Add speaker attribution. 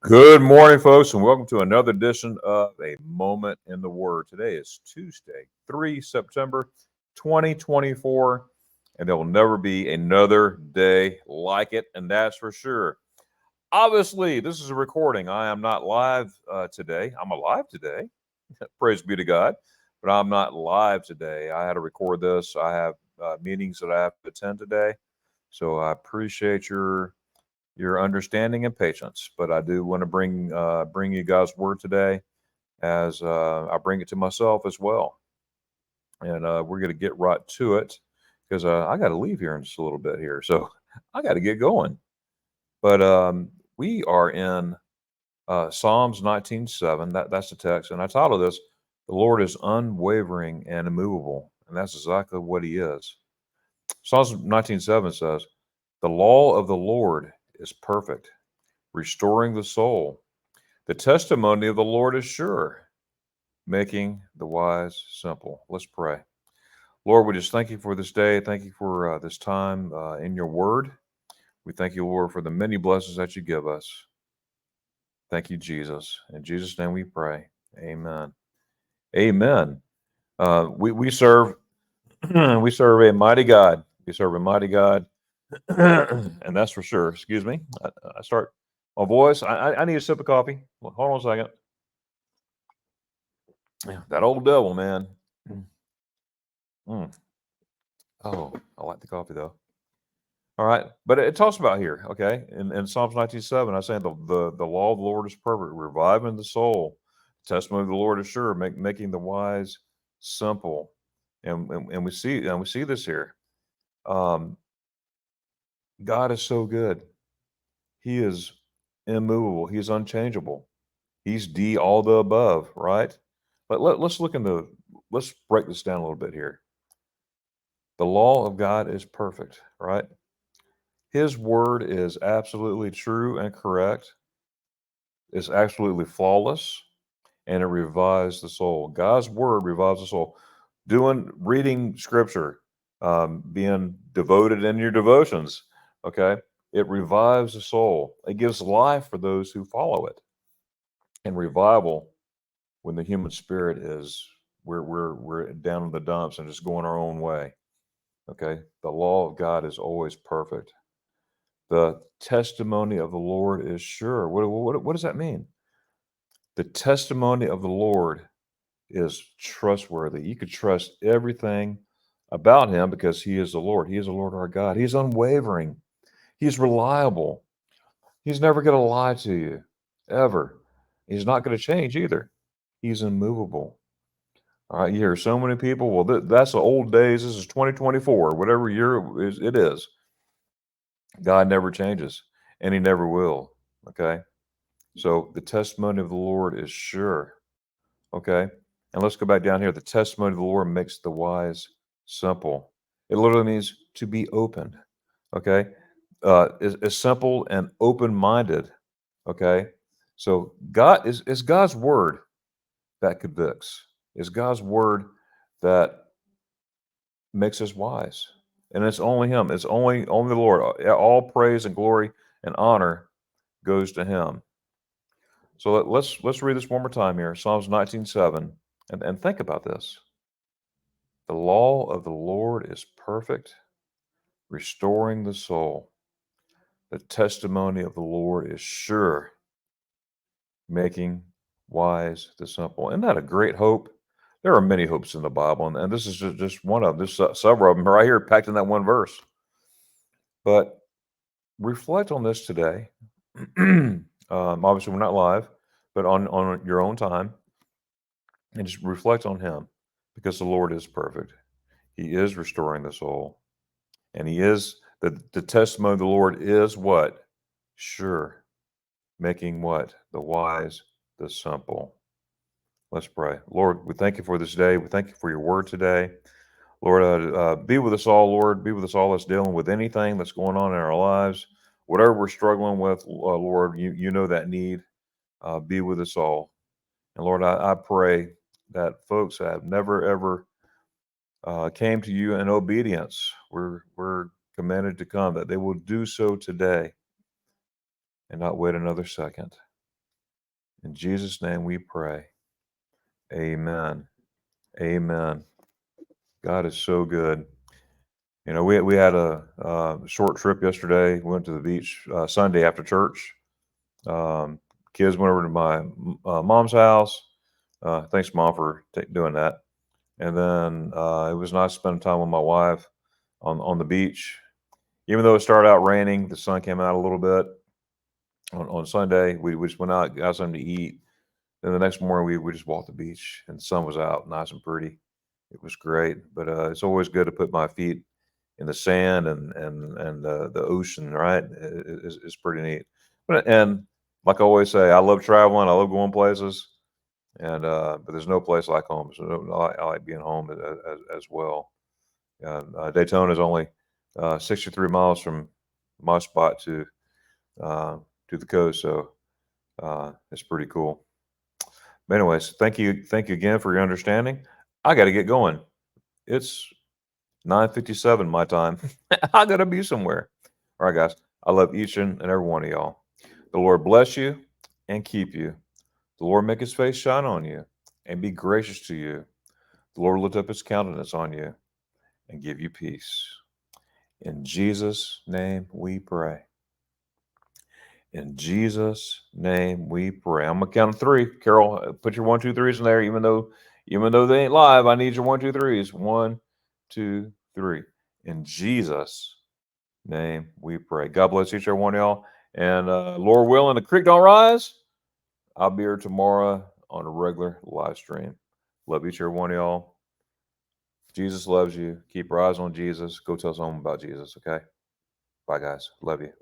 Speaker 1: Good morning, folks, and welcome to another edition of A Moment in the Word. Today is Tuesday, 3 September 2024, and there will never be another day like it, and that's for sure. Obviously, this is a recording. I am not live today. I'm alive today. Praise be to God, but I'm not live today. I had to record this. I have meetings that I have to attend today, so I appreciate your understanding and patience. But I do want to bring you God's word today, as I bring it to myself as well. And we're going to get right to it because I got to leave here in just a little bit here, so I got to get going. But we are in Psalms 19:7. That's the text, and I titled this "The Lord is Unwavering and Immovable," and that's exactly what He is. Psalms 19:7 says, "The law of the Lord is perfect, restoring the soul. The testimony of the Lord is sure, making the wise simple." Let's pray. Lord, we just thank you for this day. Thank you for this time in your word. We thank you, Lord, for the many blessings that you give us. Thank you, Jesus. In Jesus' name we pray. Amen. Amen. We serve we serve a mighty God. We serve a mighty God, and that's for sure. Excuse me. I start my voice. I need a sip of coffee. Hold on a second. Yeah, that old devil, man. Mm. Oh, I like the coffee though. All right, but it talks about here, okay, in Psalms 19:7, I say the law of the Lord is perfect, reviving the soul. The testimony of the Lord is sure, making the wise simple, and we see this here. Um, God is so good. He is immovable. He is unchangeable. He's D all the above, right? But let's break this down a little bit here. The law of God is perfect, right? His word is absolutely true and correct. It's absolutely flawless, and it revives the soul. God's word revives the soul. Reading scripture, being devoted in your devotions, okay? It revives the soul. It gives life for those who follow it. And revival, when the human spirit is, we're down in the dumps and just going our own way. Okay, the law of God is always perfect. The testimony of the Lord is sure. What does that mean? The testimony of the Lord is trustworthy. You could trust everything about him because he is the Lord. He is the Lord our God. He's unwavering. He's reliable. He's never going to lie to you, ever. He's not going to change either. He's immovable. All right, you hear so many people, well, that's the old days. This is 2024, whatever it is. God never changes, and he never will. Okay? So the testimony of the Lord is sure. Okay? And let's go back down here. The testimony of the Lord makes the wise simple. It literally means to be open. Okay? Is simple and open minded. Okay? So God is God's word that convicts. Is God's word that makes us wise. And it's only him. It's only the Lord. All praise and glory and honor goes to him. So let's read this one more time here. Psalms 19:7. And think about this. The law of the Lord is perfect, restoring the soul. The testimony of the Lord is sure, making wise the simple. Isn't that a great hope? There are many hopes in the Bible, and this is just one of them. There's several of them right here packed in that one verse. But reflect on this today. Obviously, we're not live, but on your own time, and just reflect on him, because the Lord is perfect. He is restoring the soul, and he is the testimony of the Lord is what? Sure, making what? The wise, the simple. Let's pray. Lord, we thank you for this day. We thank you for your word today. Lord, be with us all, Lord. Be with us all that's dealing with anything that's going on in our lives. Whatever we're struggling with, Lord, you know that need. Be with us all. And Lord, I pray that folks that have never, ever came to you in obedience, we're commanded to come, that they will do so today and not wait another second. In Jesus' name we pray. Amen. Amen. God is so good. You know, we had a short trip yesterday. We went to the beach Sunday after church. Kids went over to my mom's house. Thanks, Mom, for doing that. And then it was nice spending time with my wife on the beach. Even though it started out raining, the sun came out a little bit on Sunday. We just went out, got something to eat. Then the next morning, we just walked the beach, and the sun was out, nice and pretty. It was great. But it's always good to put my feet in the sand and the ocean, right? Is pretty neat. And like I always say, I love traveling. I love going places. And but there's no place like home. So I like being home as well. Daytona is only 63 miles from my spot to the coast, so it's pretty cool. But anyways, thank you again for your understanding. I got to get going. It's 9:57 my time. I got to be somewhere. All right, guys. I love each and every one of y'all. The Lord bless you and keep you. The Lord make his face shine on you and be gracious to you. The Lord lift up his countenance on you and give you peace. In Jesus' name we pray. In Jesus' name we pray. I'm gonna count to three. Carol, put your 1, 2, 3s in there. Even though they ain't live, I need your 1, 2, 3s. 1, 2, 3. In Jesus' name we pray. God bless each and every one of y'all. And Lord willing, the creek don't rise. I'll be here tomorrow on a regular live stream. Love each and every one of y'all. Jesus loves you. Keep your eyes on Jesus. Go tell someone about Jesus, okay? Bye, guys. Love you.